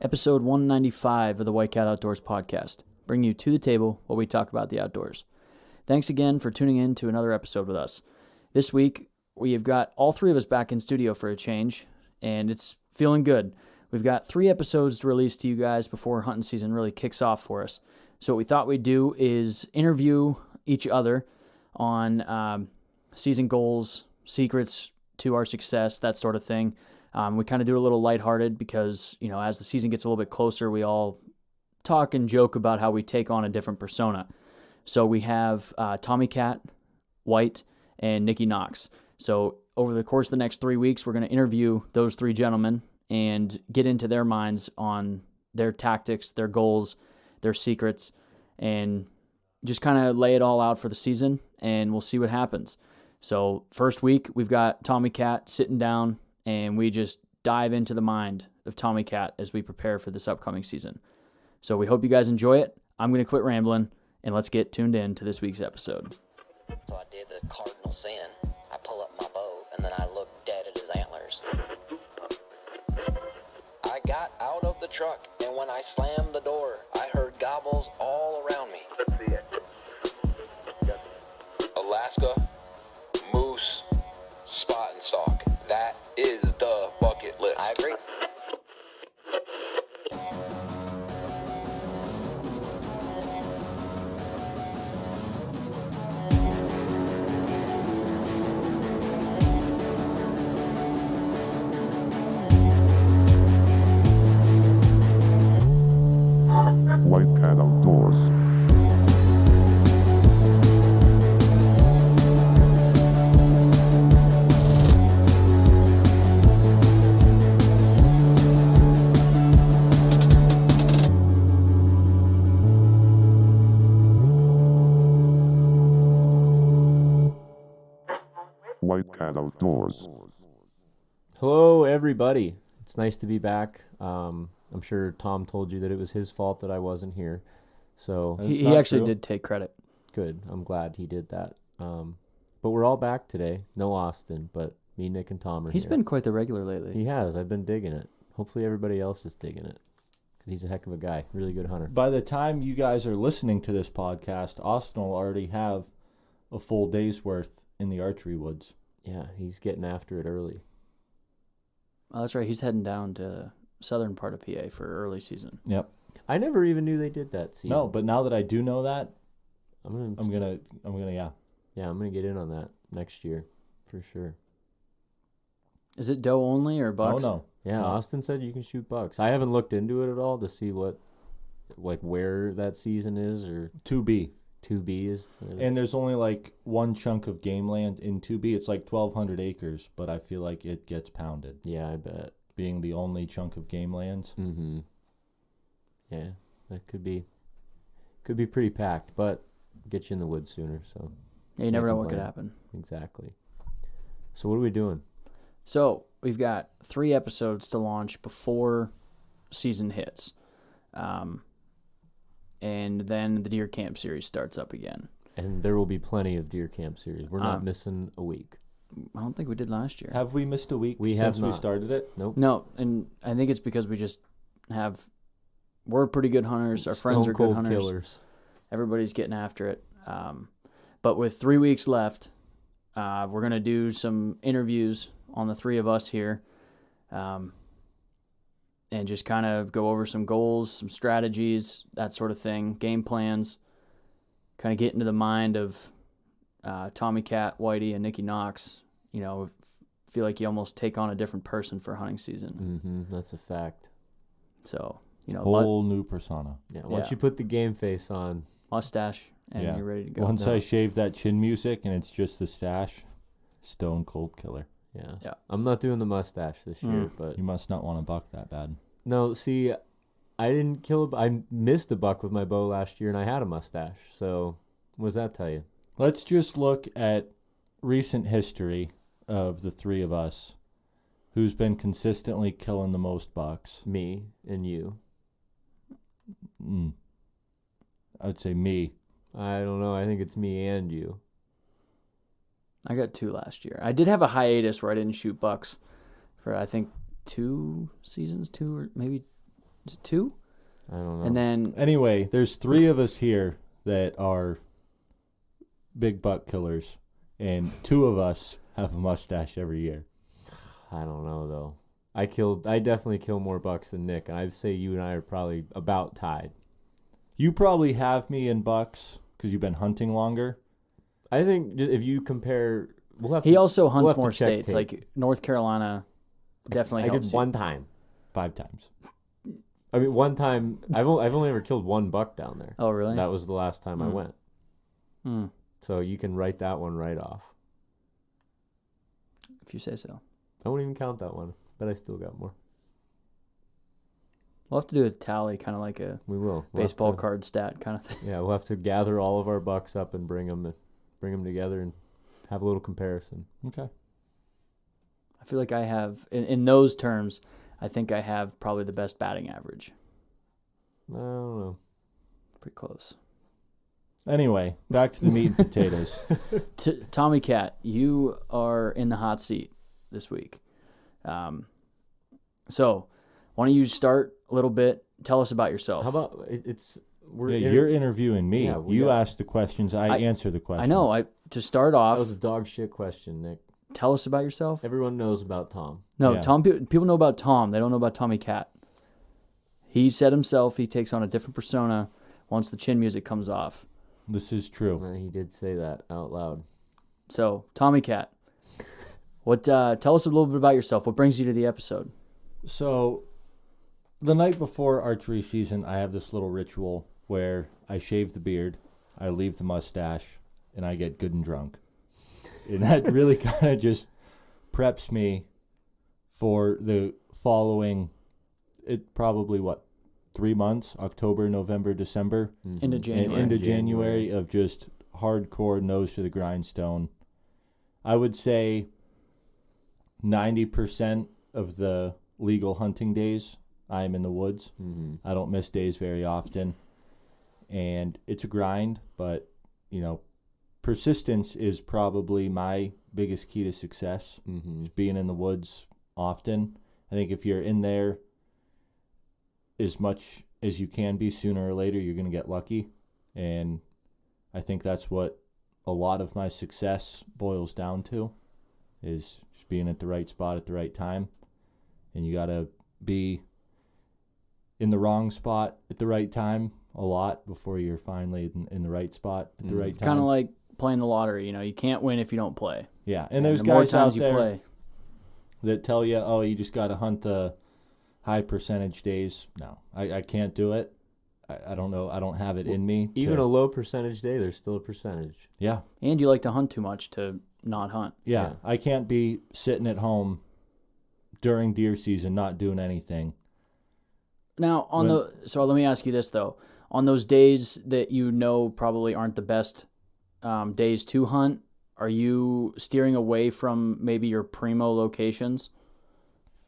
Episode 195 of the White Cat Outdoors podcast, bring you to the table while we talk about the outdoors. Thanks again for tuning in to another episode with us. This week, we have got all three of us back in studio for a change, and it's feeling good. We've got 3 episodes to release to you guys before hunting season really kicks off for us. So what we thought we'd do is interview each other on season goals, secrets to our success, that sort of thing. We kind of do it a little lighthearted because, as the season gets a little bit closer, we all talk and joke about how we take on a different persona. So we have Tommy Cat, White, and Nikki Knox. So over the course of the next 3 weeks, we're going to interview those 3 gentlemen and get into their minds on their tactics, their goals, their secrets, and just kind of lay it all out for the season, and we'll see what happens. So first week, we've got Tommy Cat sitting down, and we just dive into the mind of Tommy Cat as we prepare for this upcoming season. So we hope you guys enjoy it. I'm going to quit rambling, and let's get tuned in to this week's episode. So I did the cardinal sin. I pull up my bow, and then I look dead at his antlers. I got out of the truck, and when I slammed the door, I heard gobbles all around me. Let's see it. Alaska, moose, spot and stalk. That is the bucket list. I agree. White Cat Outdoors. White Cat Outdoors. Hello, everybody. It's nice to be back. I'm sure Tom told you that it was his fault that I wasn't here. So He actually did take credit. good. I'm glad he did that. But we're all back today. No Austin, but me, Nick, and Tom are He's here. been quite the regular lately. He has. I've been digging it. Hopefully everybody else is digging it. Because he's a heck of a guy. Really good hunter. By the time you guys are listening to this podcast, Austin will already have a full day's worth in the archery woods. Yeah, he's getting after it early. Oh, that's right. He's heading down to the southern part of PA for early season. Yep. I never even knew they did that season. No, but now that I do know that, I'm I'm gonna Yeah, I'm gonna get in on that next year for sure. Is it doe only or Oh bucks? no. Yeah, No. Austin said you can shoot bucks. I haven't looked into it at all to see where that season is or 2B. 2B is. And there's only like one chunk of game land in 2B. It's like 1,200 acres, but I feel like it gets pounded, Yeah, I bet. being the only chunk of game lands. Mm-hmm. Yeah, that could be pretty packed, but get you in the woods sooner. So Yeah, you never know what could complain. happen. Exactly. So what are we doing? So we've got 3 episodes to launch before season hits. And then the Deer Camp series starts up again. And there will be plenty of Deer Camp series. We're not missing a week. I don't think we did last year. Have we missed a week We since have we not. started it? Nope. No, and I think it's because we're pretty good hunters. Our friends Stone are good cold hunters. killers. Everybody's getting after it. But with 3 weeks left, we're going to do some interviews on the 3 of us here. And just kind of go over some goals, some strategies, that sort of thing, game plans, kind of get into the mind of Tommy Cat, Whitey, and Nikki Knox. Feel like you almost take on a different person for hunting season. Mm-hmm. That's a fact. So, Whole new persona. Yeah. Once Yeah. you put the game face on, mustache, and Yeah. you're ready to go. Once No. I shave that chin music and it's just the stash, stone cold killer. yeah. Yeah. I'm not doing the mustache this year, Mm. but You must not want to buck that bad. no. See, I didn't kill. I missed a buck with my bow last year, and I had a mustache. So, what does that tell you? Let's just look at recent history of the 3 of us. Who's been consistently killing the most bucks? Me and you. I would say me. I don't know. I think it's me and you. I got 2 last year. I did have a hiatus where I didn't shoot bucks for, I think, 2 seasons, 2 or maybe Is it 2? I don't know. And then Anyway, there's 3 of us here that are big buck killers, and 2 of us have a mustache every year. I don't know though. I definitely kill more bucks than Nick, and I'd say you and I are probably about tied. You probably have me in bucks because you've been hunting longer. I think if you compare, he also hunts have to more check states. tape. Like North Carolina definitely I helps did you. one time. 5 times. I mean, one time. I've only ever killed 1 buck down there. Oh, really? That was the last time I went. Hmm. So you can write that one right off. If you say so. I won't even count that one, but I still got more. We'll have to do a tally, kind of like a We will. We'll baseball have to- card stat kind of thing. Yeah, we'll have to gather all of our bucks up and bring them together and have a little comparison. Okay. I feel like I have, in those terms, I think I have probably the best batting average. I don't know. Pretty close. Anyway, back to the meat and potatoes. Tommy Cat, you are in the hot seat this week. So, why don't you start a little bit? Tell us about yourself. How about You're interviewing me. Yeah, we you got- ask the questions. I answer the questions. I know. To start that off, was a dog shit question, Nick. tell us about yourself. Everyone knows about Tom. No, Yeah. Tom. People know about Tom. They don't know about Tommy Cat. He said himself he takes on a different persona once the chin music comes off. This is true. He did say that out loud. So, Tommy Cat, what? Tell us a little bit about yourself. What brings you to the episode? So, the night before archery season, I have this little ritual where I shave the beard, I leave the mustache, and I get good and drunk. And that really kind of just preps me for the following, probably 3 months, October, November, December, Into January. and into January of just hardcore nose to the grindstone. I would say 90% of the legal hunting days, I'm in the woods. Mm-hmm. I don't miss days very often. And it's a grind, but, persistence is probably my biggest key to success, Mm-hmm. is being in the woods often. I think if you're in there as much as you can be, sooner or later, you're going to get lucky. And I think that's what a lot of my success boils down to, is just being at the right spot at the right time. And you got to be in the wrong spot at the right time a lot before you're finally in the right spot at the right It's time. kind of like playing the lottery. You can't win if you don't play. Yeah, and there's the more guys times out you there play, that tell you, oh, you just got to hunt the high percentage days. No, I can't do it. I don't know. I don't have it in me. Even a low percentage day, there's still a percentage. Yeah. and you like to hunt too much to not hunt. Yeah. I can't be sitting at home during deer season not doing anything. Now, When- so let me ask you this though: on those days that probably aren't the best days to hunt, are you steering away from maybe your primo locations?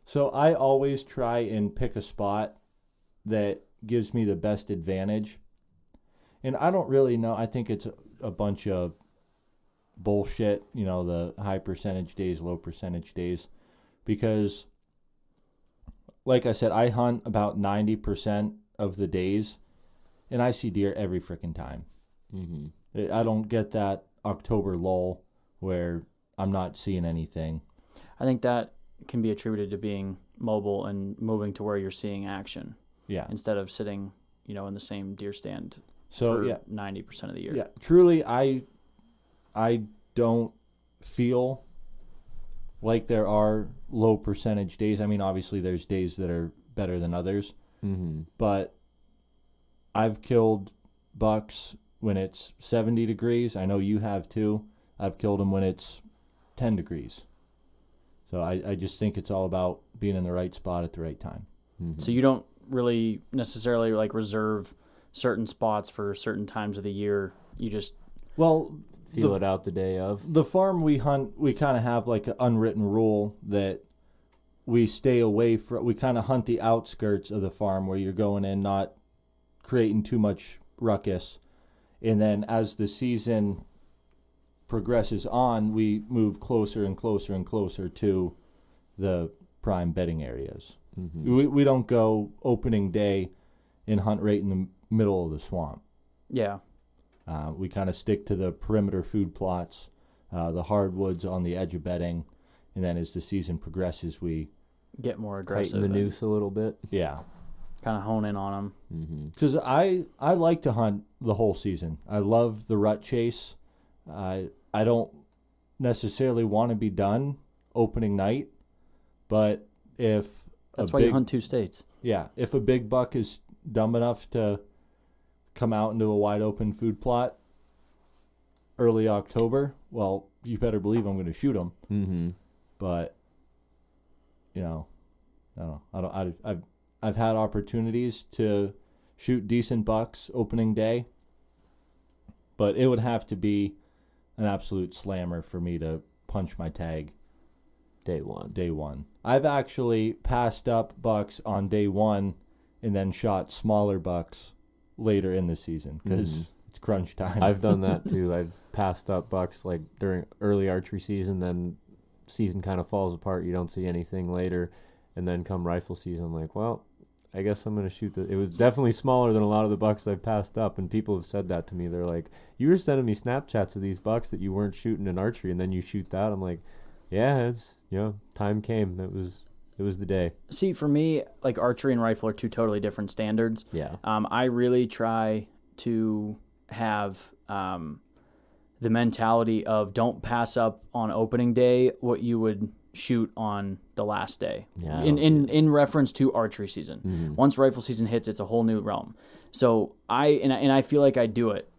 So I always try and pick a spot that gives me the best advantage. And I don't really know. I think it's a bunch of bullshit, the high percentage days, low percentage days. Because, like I said, I hunt about 90% of the days, and I see deer every freaking time. Mm-hmm. I don't get that October lull where I'm not seeing anything. I think that can be attributed to being mobile and moving to where you're seeing action Yeah. instead of sitting, in the same deer stand So, for yeah. 90% of the year. Yeah, truly, I don't feel like there are low percentage days. I mean, obviously, there's days that are better than others, Mm-hmm. but I've killed bucks when it's 70 degrees. I know you have too. I've killed them when it's 10 degrees. So I just think it's all about being in the right spot at the right time. Mm-hmm. So you don't really necessarily reserve certain spots for certain times of the year. You just Well, Feel it out the day of. the farm we hunt, we kind of have like an unwritten rule that we stay away from. We kind of hunt the outskirts of the farm where you're going in, not creating too much ruckus. And then as the season progresses on, we move closer and closer and closer to the prime bedding areas. We don't go opening day and hunt right in the middle of the swamp. Yeah. We kind of stick to the perimeter food plots, the hardwoods on the edge of bedding, and then as the season progresses, we Get more aggressive. Tighten the noose a little bit. Kind of hone in on them. Because I like to hunt the whole season. I love the rut chase. I don't necessarily want to be done opening night, but if That's why you hunt 2 states. Yeah, if a big buck is dumb enough to come out into a wide open food plot early October, well, you better believe I'm going to shoot him. Mm-hmm. But I don't know. I've had opportunities to shoot decent bucks opening day, but it would have to be an absolute slammer for me to punch my tag Day one. I've actually passed up bucks on day one and then shot smaller bucks later in the season because it's crunch time. I've done that too. I've passed up bucks like during early archery season, then season kind of falls apart. You don't see anything later, and then come rifle season, I'm like, well, I guess I'm going to shoot it was definitely smaller than a lot of the bucks I've passed up, and people have said that to me. They're like, you were sending me Snapchats of these bucks that you weren't shooting in archery, and then you shoot that. I'm like, yeah, it's, time came. It was the day. See, for me, like archery and rifle are 2 totally different standards. Yeah. I really try to have the mentality of don't pass up on opening day what you would shoot on the last day. Yeah, in reference to archery season. Once rifle season hits, it's a whole new realm. So I feel like I do it.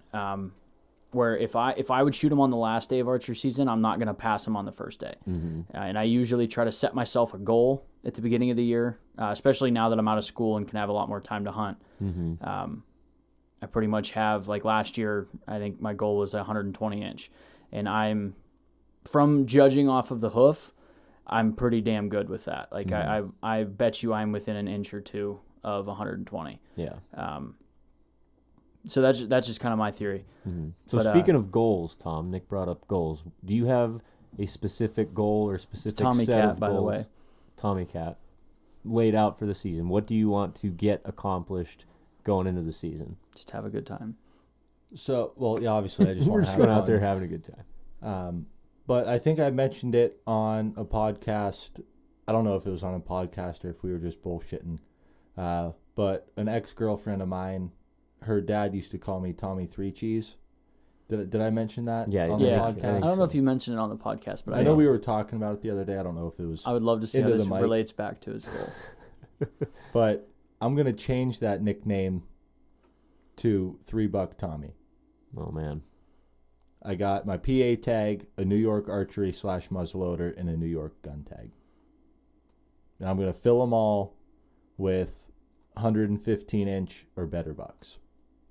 Where if I would shoot them on the last day of archery season, I'm not going to pass them on the first day. And I usually try to set myself a goal at the beginning of the year, especially now that I'm out of school and can have a lot more time to hunt. I pretty much have, like last year, I think my goal was a 120 inch. And I'm, from judging off of the hoof, I'm pretty damn good with that. Like I bet you I'm within an inch or 2 of 120. Yeah. So that's just kind of my theory. So But, speaking of goals, Tom, Nick brought up goals. Do you have a specific goal or specific Tommy set Cat, of by the goals? way. Tommy Cat laid out for the season. What do you want to get accomplished going into the season? Just have a good time. So, well, yeah, obviously I just We're want just to have going out fun. there having a good time. But I think I mentioned it on a podcast. I don't know if it was on a podcast or if we were just bullshitting. But an ex-girlfriend of mine, her dad used to call me Tommy Three Cheese. Did I mention that Yeah, on you the did. I podcast? don't know if you mentioned it on the podcast, but I know we were talking about it the other day. I don't know if it was. I would love to see how into this the mic. relates back to his goal. But I'm going to change that nickname to $3 Tommy. Oh, man. I got my PA tag, a New York archery / muzzleloader, and a New York gun tag. And I'm going to fill them all with 115-inch or better bucks.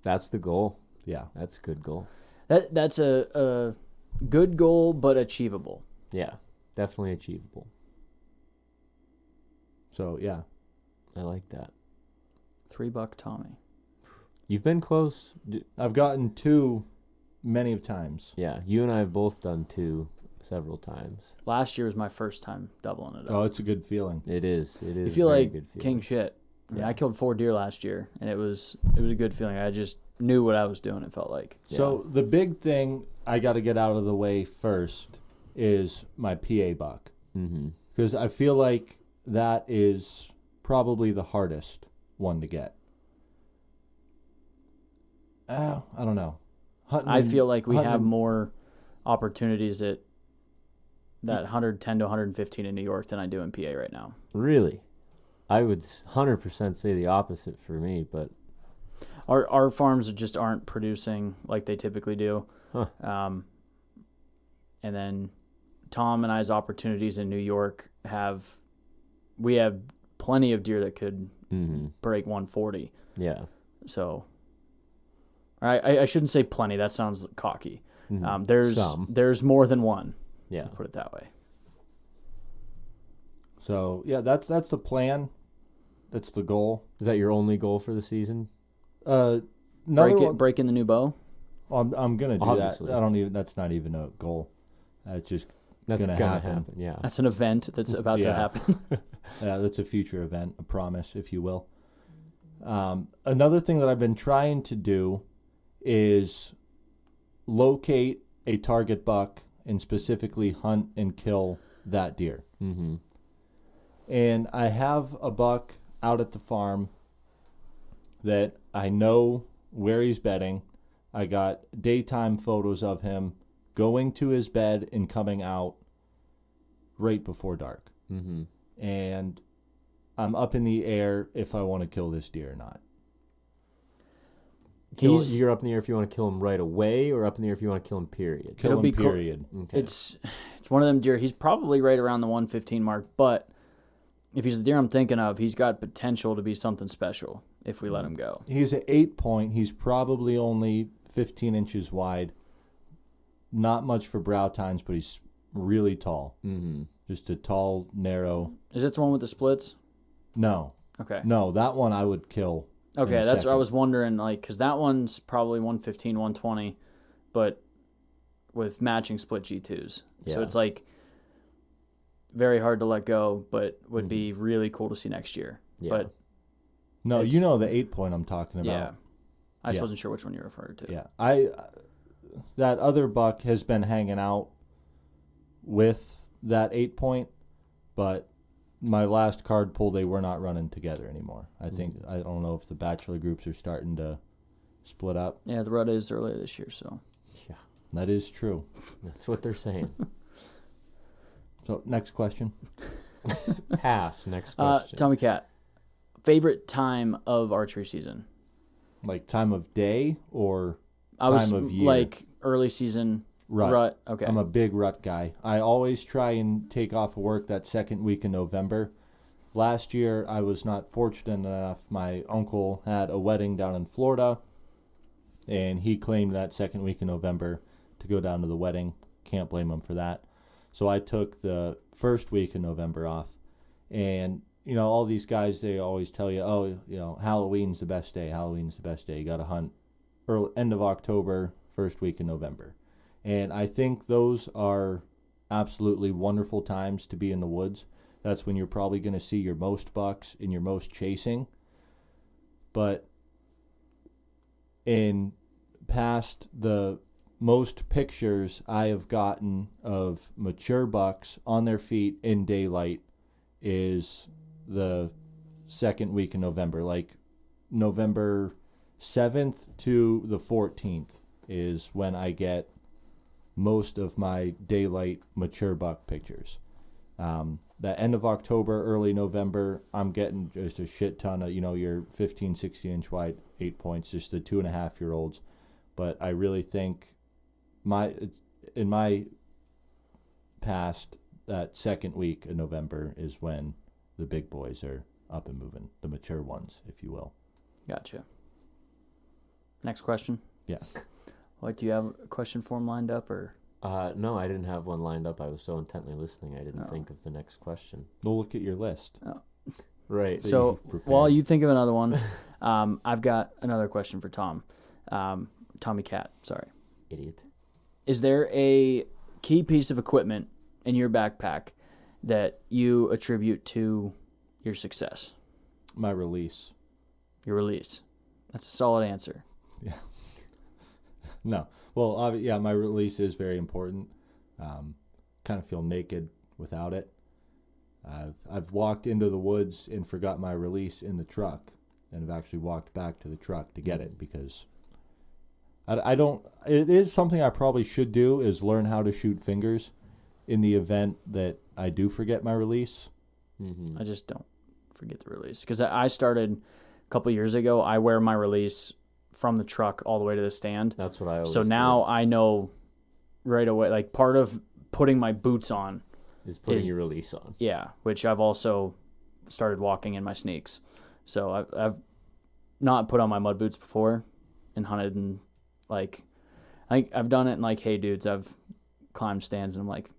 That's the goal. Yeah. That's a good goal. That's a good goal, but achievable. Yeah, definitely achievable. So, yeah. I like that. $3 Tommy. You've been close. I've gotten 2 many of times. Yeah, you and I have both done 2 several times. Last year was my first time doubling it up. Oh, it's a good feeling. It is. You feel very like good feeling. king shit. I mean, Yeah. I killed 4 deer last year, and it was a good feeling. I just knew what I was doing, it felt like. So, the big thing I got to get out of the way first is my PA buck. Mm-hmm. Because I feel like that is probably the hardest one to get. I don't know. I feel like we have hunting- more opportunities at that 110 to 115 in New York than I do in PA right now. Really? I would 100% say the opposite for me, but Our farms just aren't producing like they typically do. Huh. And then Tom and I's opportunities in New York we have plenty of deer that could break 140. yeah. So I shouldn't say plenty. That sounds cocky. Mhm. There's more than one. Yeah. Put it that way. So, yeah, that's the plan. That's the goal. Is that your only goal for the season? Another one, Break in the new bow. I'm going to do Obviously. that. That's not even a goal. It's just That's going to gonna happen. happen. Yeah. That's an event that's about to Yeah. happen. Yeah, that's a future event, a promise, if you will. Another thing that I've been trying to do is locate a target buck and specifically hunt and kill that deer. Mm-hmm. And I have a buck out at the farm that I know where he's bedding. I got daytime photos of him going to his bed and coming out right before dark. Mm-hmm. And I'm up in the air if I want to kill this deer or not. You're up in the air if you want to kill him right away, or up in the air if you want to kill him, period? Kill It'll him, be cool. period. Okay. It's one of them deer. He's probably right around the 115 mark, but if he's the deer I'm thinking of, he's got potential to be something special if we let him go. He's an 8-point. He's probably only 15 inches wide. Not much for brow tines, but he's really tall. Mm-hmm. Just a tall, narrow. Is it the one with the splits? No. Okay. No, that one I would kill. Okay, in a that's what I second. was wondering, like, because that one's probably 115, 120, but with matching split G2s. So Yeah. it's like very hard to let go, but would be really cool to see next year. Yeah. But No, It's- you know the 8-point I'm talking about. yeah, I just Yeah. wasn't sure which one you referred to. Yeah. That other buck has been hanging out with that 8-point, but my last card pull, they were not running together anymore. I don't know if the bachelor groups are starting to split up. Yeah, the rut is earlier this year, so. Yeah, That is true. that's what they're saying. So next question. Pass. Next question. Tommy Cat, favorite time of archery season? Like time of day or I was time of year? like early season rut. Okay. I'm a big rut guy. I always try and take off of work that second week in November. Last year, I was not fortunate enough. My uncle had a wedding down in Florida, and he claimed that second week in November to go down to the wedding. Can't blame him for that. So I took the first week in November off. And, you know, all these guys, they always tell you, oh, you know, Halloween's the best day. Halloween's the best day. You got to hunt end of October, first week in November. And I think those are absolutely wonderful times to be in the woods. That's when you're probably going to see your most bucks and your most chasing. But in past, the most pictures I have gotten of mature bucks on their feet in daylight is the second week in November. Like November 7th to the 14th is when I get most of my daylight mature buck pictures. The end of October, early November, I'm getting just a shit ton of, you know, your 15, 16 inch wide 8-points, just the 2.5-year-olds. But I really think in my past, that second week in November is when the big boys are up and moving, the mature ones, if you will. Gotcha. Next question. Yeah. What, do you have a question for him lined up, or? No, I didn't have one lined up. I was so intently listening, I didn't Oh. think of the next question. We'll look at your list. Right. So you've prepared. while you think of another one, I've got another question for Tom. Tommy Cat, sorry. Idiot. Is there a key piece of equipment in your backpack that you attribute to your success, My release. your release? That's a solid answer. No. Well, yeah, my release is very important. Kind of feel naked without it. I've walked into the woods and forgot my release in the truck, and have actually walked back to the truck to get it because I don't. It is something I probably should do, is learn how to shoot fingers in the event that I do forget my release. Mm-hmm. I just don't forget the release, because I started a couple years ago. I wear my release from the truck all the way to the stand. That's what I always So now I know right away, like part of putting my boots on, is putting is- your release on. yeah, which I've also started walking in my sneaks. So I've not put on my mud boots before and hunted, and like I've done it in like, hey dudes, I've climbed stands, and I'm like,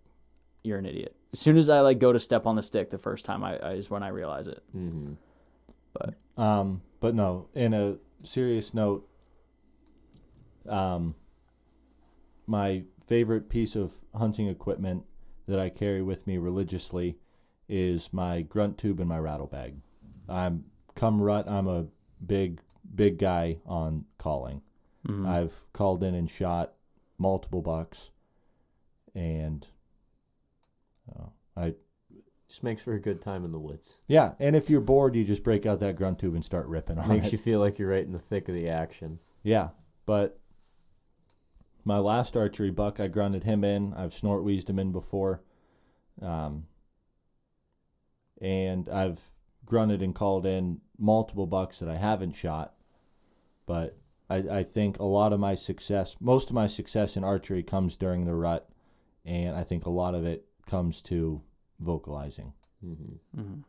you're an idiot. As soon as I like go to step on the stick the first time, I is when I realize it. Mm-hmm. But no, in a serious note, my favorite piece of hunting equipment that I carry with me religiously is my grunt tube and my rattle bag. Come rut, I'm a big guy on calling. Mhm. I've called in and shot multiple bucks, and Just makes for a good time in the woods. yeah. And if you're bored, you just break out that grunt tube and start ripping on Makes it. you feel like you're right in the thick of the action. Yeah, but my last archery buck, I grunted him in. I've snort wheezed him in before, and I've grunted and called in multiple bucks that I haven't shot. But I think a lot of my success, most of my success in archery comes during the rut, and I think a lot of it comes to vocalizing. Mm-hmm. Mhm.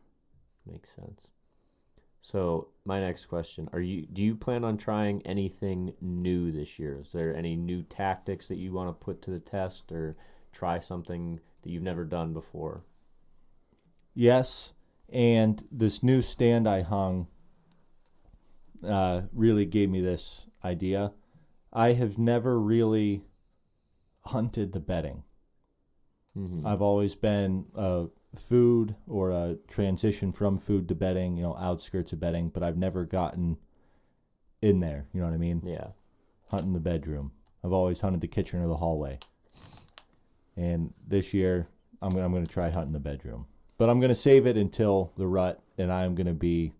Makes sense. So my next question: do you plan on trying anything new this year? Is there any new tactics that you want to put to the test, or try something that you've never done before? Yes, and this new stand I hung really gave me this idea. I have never really hunted the bedding. Mm-hmm. I've always been a food or a transition from food to bedding, outskirts of bedding, but I've never gotten in there, you know what I mean? Yeah. Hunting the bedroom. I've always hunted the kitchen or the hallway. And this year, I'm going to try hunting the bedroom. But I'm going to save it until the rut, and I'm going to be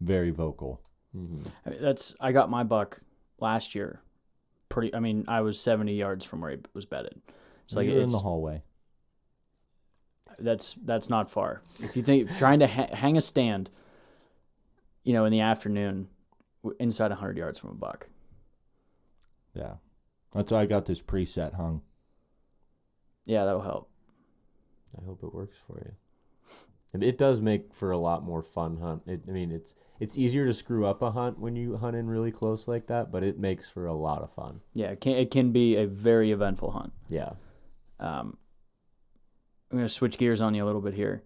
very vocal. Mm-hmm. I got my buck last year. I was 70 yards from where he was bedded. So You're in the hallway. That's not far. If you think trying to hang a stand, in the afternoon, inside 100 yards from a buck. Yeah. That's why I got this preset hung. Yeah, that'll help. I hope it works for you. It does make for a lot more fun hunt. It's easier to screw up a hunt when you hunt in really close like that, but it makes for a lot of fun. Yeah, it can be a very eventful hunt. Yeah. I'm going to switch gears on you a little bit here.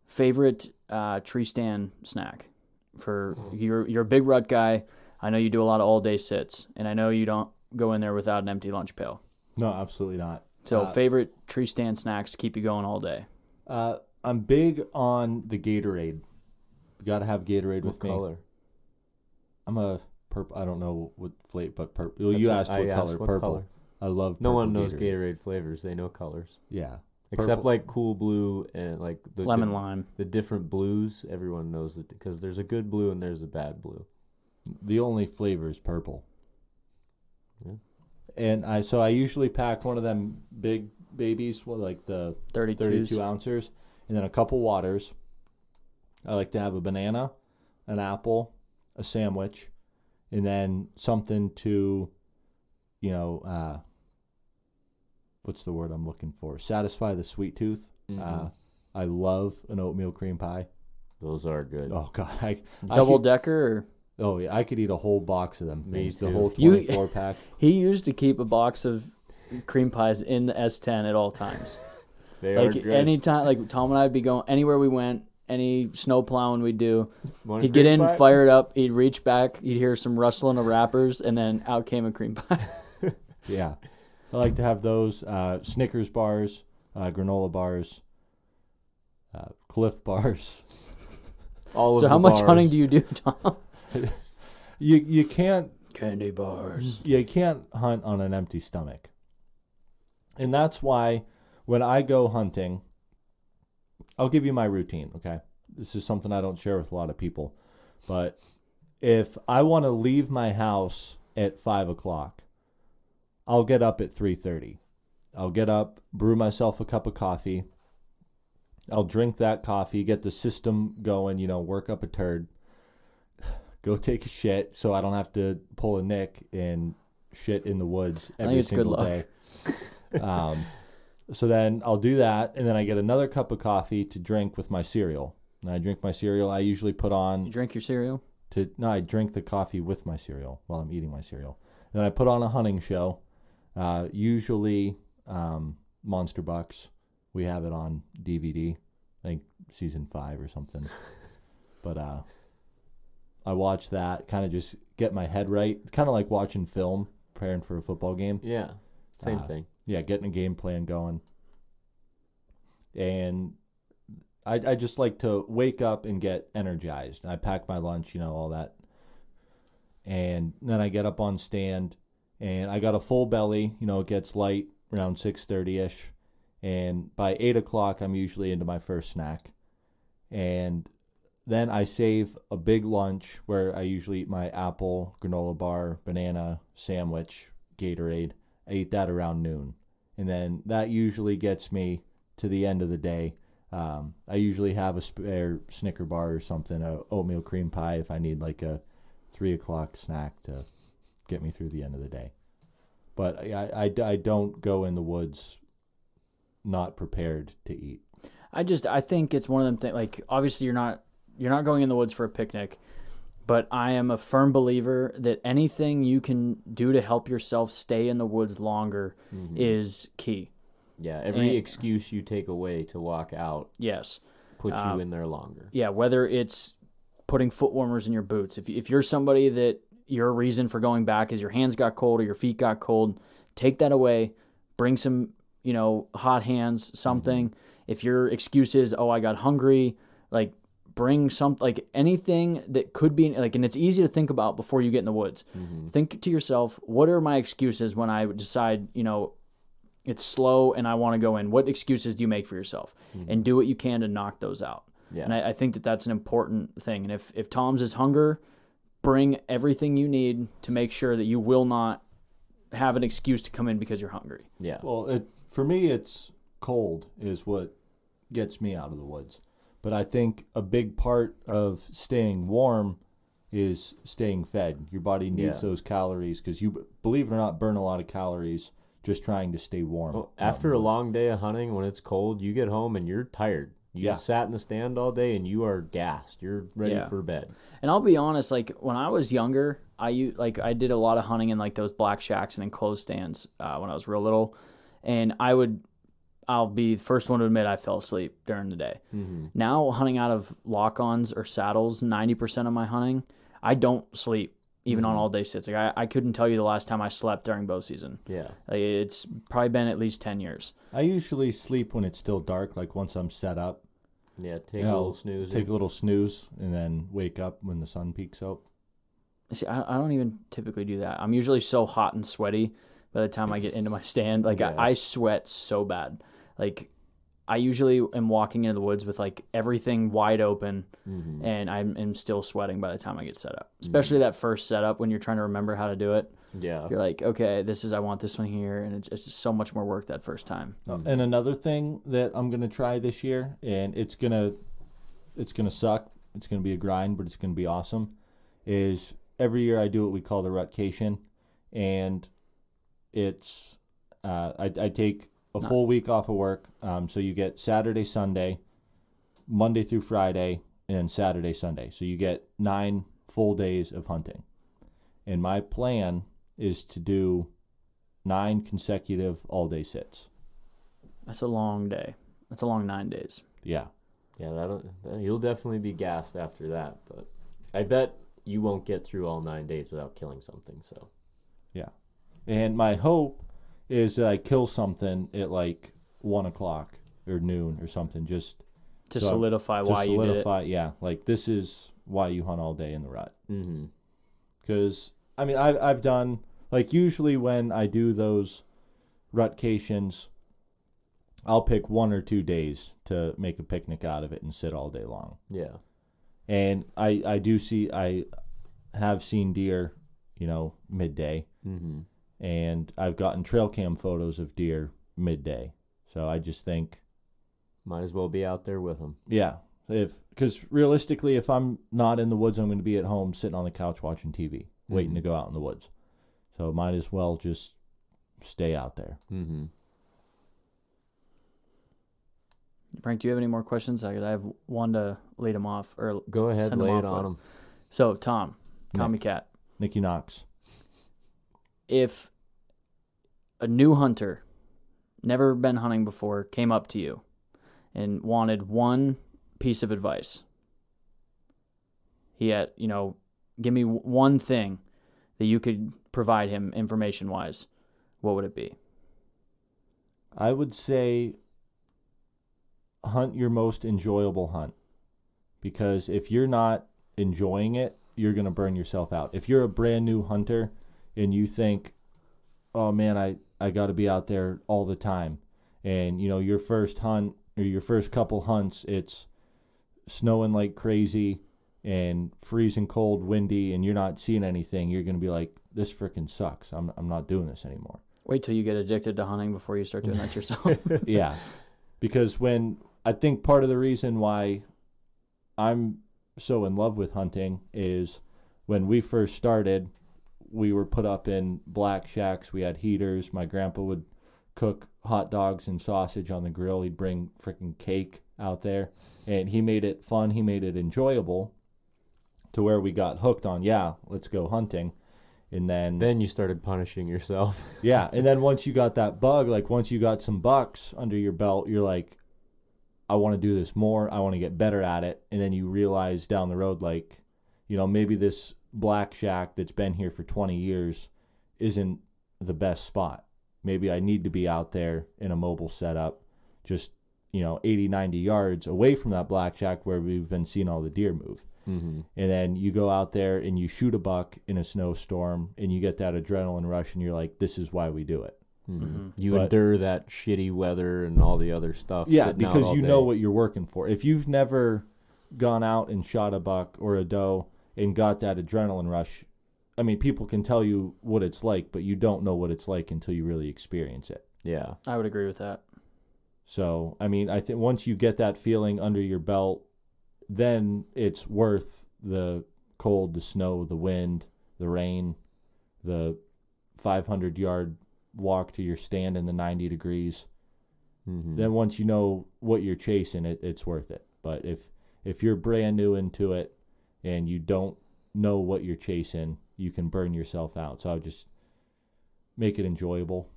Favorite tree stand snack? You're a big rut guy. I know you do a lot of all day sits, and I know you don't go in there without an empty lunch pail. No, absolutely not. So favorite tree stand snacks to keep you going all day? I'm big on the Gatorade. You got to have Gatorade with What me. color? I'm a purple. I don't know what flavor, but purple. You asked what color. What purple. color? I love No purple one knows Gatorade. Gatorade flavors. They know colors. Yeah. Except Purple. like Cool Blue and like the Lemon lime. The different blues, everyone knows it because there's a good blue and there's a bad blue. The only flavor is purple. Yeah. And I usually pack one of them big babies, like the 32 ounces, and then a couple waters. I like to have a banana, an apple, a sandwich, and then something to, what's the word I'm looking for? Satisfy the sweet tooth. Mm-hmm. I love an oatmeal cream pie. Those are good. Oh God, Double decker? Oh yeah, I could eat a whole box of them Me things. The too. whole 24 pack. He used to keep a box of cream pies in the S10 at all times. They are good. Anytime, like Tom and I'd be going anywhere we went, any snow plowing we'd do. Want a He'd get cream in, pie? fire it up. He'd reach back. He'd hear some rustling of wrappers, and then out came a cream pie. Yeah, I like to have those Snickers bars, granola bars, Cliff bars. All of So the how much bars. hunting do you do, Tom? You can't Candy bars. you can't hunt on an empty stomach, and that's why when I go hunting, I'll give you my routine. Okay, this is something I don't share with a lot of people, but if I want to leave my house at 5:00, I'll get up at 3:30. I'll get up, brew myself a cup of coffee. I'll drink that coffee, get the system going, work up a turd, go take a shit so I don't have to pull a Nick and shit in the woods I think every it's good single luck. day. So then I'll do that, and then I get another cup of coffee to drink with my cereal. And I drink my cereal. I usually put on You drink your cereal? I drink the coffee with my cereal while I'm eating my cereal. Then I put on a hunting show, usually Monster Bucks. We have it on DVD, I think season 5 or something. But I watch that, kind of just get my head right. It's kind of like watching film, preparing for a football game. Yeah, same thing. Yeah, getting a game plan going. And I just like to wake up and get energized. I pack my lunch, all that. And then I get up on stand, and I got a full belly. It gets light around 6:30ish, and by 8 o'clock I'm usually into my first snack. And then I save a big lunch where I usually eat my apple, granola bar, banana, sandwich, Gatorade. I eat that around noon. And then that usually gets me to the end of the day. I usually have a spare Snicker bar or something, a oatmeal cream pie if I need like a 3 o'clock snack to get me through the end of the day. But I don't go in the woods not prepared to eat. I think it's one of them things, like, obviously you're not going in the woods for a picnic, but I am a firm believer that anything you can do to help yourself stay in the woods longer is key. Yeah, every excuse you take away to walk out Yes. puts you in there longer. Yeah, whether it's putting foot warmers in your boots. If you're somebody that your reason for going back is your hands got cold or your feet got cold, take that away. Bring some, hot hands, something. If your excuse is, oh, I got hungry, like, bring anything that could be, like, and it's easy to think about before you get in the woods. Think to yourself, what are my excuses when I decide, it's slow and I want to go in? What excuses do you make for yourself? And do what you can to knock those out. Yeah. And I think that that's an important thing. And if Tom's is hunger, bring everything you need to make sure that you will not have an excuse to come in because you're hungry. Yeah. Well, for me, it's cold is what gets me out of the woods. But I think a big part of staying warm is staying fed. Your body needs those calories because you, believe it or not, burn a lot of calories just trying to stay warm. Well, after a long day of hunting, when it's cold, you get home and you're tired. You sat in the stand all day and you are gassed. You're ready for bed. And I'll be honest, like, when I was younger, I did a lot of hunting in like those black shacks and enclosed stands when I was real little, and I'll be the first one to admit I fell asleep during the day. Now, hunting out of lock-ons or saddles, 90% of my hunting, I don't sleep even on all-day sits. Like, I couldn't tell you the last time I slept during bow season. Yeah. Like, it's probably been at least 10 years. I usually sleep when it's still dark, like once I'm set up. Yeah, take a little snooze. Take a little snooze and then wake up when the sun peaks out. See, I don't even typically do that. I'm usually so hot and sweaty by the time I get into my stand. Like, I sweat so bad. Like, I usually am walking into the woods with like everything wide open, and I'm still sweating by the time I get set up. Especially that first setup when you're trying to remember how to do it. Yeah. You're like, okay, I want this one here, and it's just so much more work that first time. And another thing that I'm gonna try this year, and it's gonna suck. It's gonna be a grind, but it's gonna be awesome. Is every year I do what we call the rutcation, and it's I take a full week off of work. So you get Saturday, Sunday, Monday through Friday, and Saturday, Sunday. So you get 9 full days of hunting. And my plan is to do 9 consecutive all-day sits. That's a long day. That's a long 9 days. Yeah. Yeah, you'll definitely be gassed after that. But I bet you won't get through all 9 days without killing something. So. Yeah. And my hope is that I kill something at like 1 o'clock or noon or something, just to solidify why you did it. Yeah, like this is why you hunt all day in the rut. Mm-hmm. Because I mean, I've done, like, usually when I do those rutcations, I'll pick 1 or 2 days to make a picnic out of it and sit all day long. Yeah. And I have seen deer, midday. Mm-hmm. And I've gotten trail cam photos of deer midday. So I just think, might as well be out there with them. yeah, because realistically, if I'm not in the woods, I'm going to be at home sitting on the couch watching TV, waiting to go out in the woods. So might as well just stay out there. Mm-hmm. Frank, do you have any more questions? I have one to lead him off, or go ahead, send lay him it off on with. him. So, Tom, Tommy Cat, Nicky Knox. if a new hunter, never been hunting before, came up to you and wanted one piece of advice, he had, give me one thing that you could provide him information-wise, what would it be? I would say hunt your most enjoyable hunt. Because if you're not enjoying it, you're going to burn yourself out. If you're a brand new hunter and you think, oh man, I got to be out there all the time. And, your first hunt or your first couple hunts, it's snowing like crazy and freezing cold, windy, and you're not seeing anything. You're going to be like, this freaking sucks. I'm not doing this anymore. Wait till you get addicted to hunting before you start doing that yourself. Yeah. Because I think part of the reason why I'm so in love with hunting is when we first started, we were put up in black shacks. We had heaters. My grandpa would cook hot dogs and sausage on the grill. He'd bring freaking cake out there, and he made it fun. He made it enjoyable to where we got hooked on, yeah, let's go hunting. And then you started punishing yourself. Yeah, and then once you got that bug, like once you got some bucks under your belt, you're like, I want to do this more. I want to get better at it. And then you realize down the road, like, maybe this black shack that's been here for 20 years isn't the best spot. Maybe I need to be out there in a mobile setup, just, 80, 90 yards away from that black shack where we've been seeing all the deer move. Mm-hmm. And then you go out there and you shoot a buck in a snowstorm and you get that adrenaline rush and you're like, this is why we do it. Mm-hmm. You endure that shitty weather and all the other stuff. Yeah, because you know what you're working for. If you've never gone out and shot a buck or a doe and got that adrenaline rush, I mean, people can tell you what it's like, but you don't know what it's like until you really experience it. Yeah. I would agree with that. So, I mean, I think once you get that feeling under your belt, then it's worth the cold, the snow, the wind, the rain, the 500-yard walk to your stand in the 90 degrees. Mm-hmm. Then once you know what you're chasing, it's worth it. But if you're brand new into it and you don't know what you're chasing, you can burn yourself out. So I would just make it enjoyable.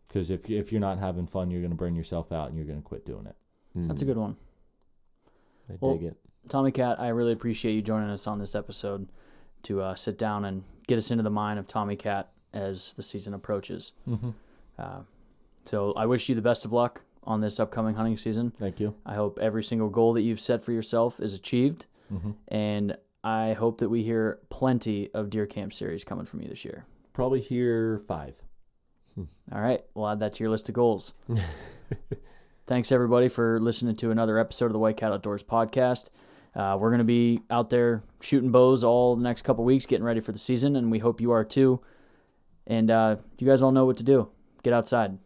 Because if you're not having fun, you're going to burn yourself out and you're going to quit doing it. Mm-hmm. That's a good one. I Well, dig it. Tommy Cat, I really appreciate you joining us on this episode to sit down and get us into the mind of Tommy Cat as the season approaches. Mm-hmm. So I wish you the best of luck on this upcoming hunting season. Thank you. I hope every single goal that you've set for yourself is achieved. Mm-hmm. And I hope that we hear plenty of Deer Camp series coming from you this year. Probably here 5. All right. We'll add that to your list of goals. Thanks, everybody, for listening to another episode of the White Cat Outdoors podcast. We're going to be out there shooting bows all the next couple weeks, getting ready for the season, and we hope you are too. And you guys all know what to do. Get outside.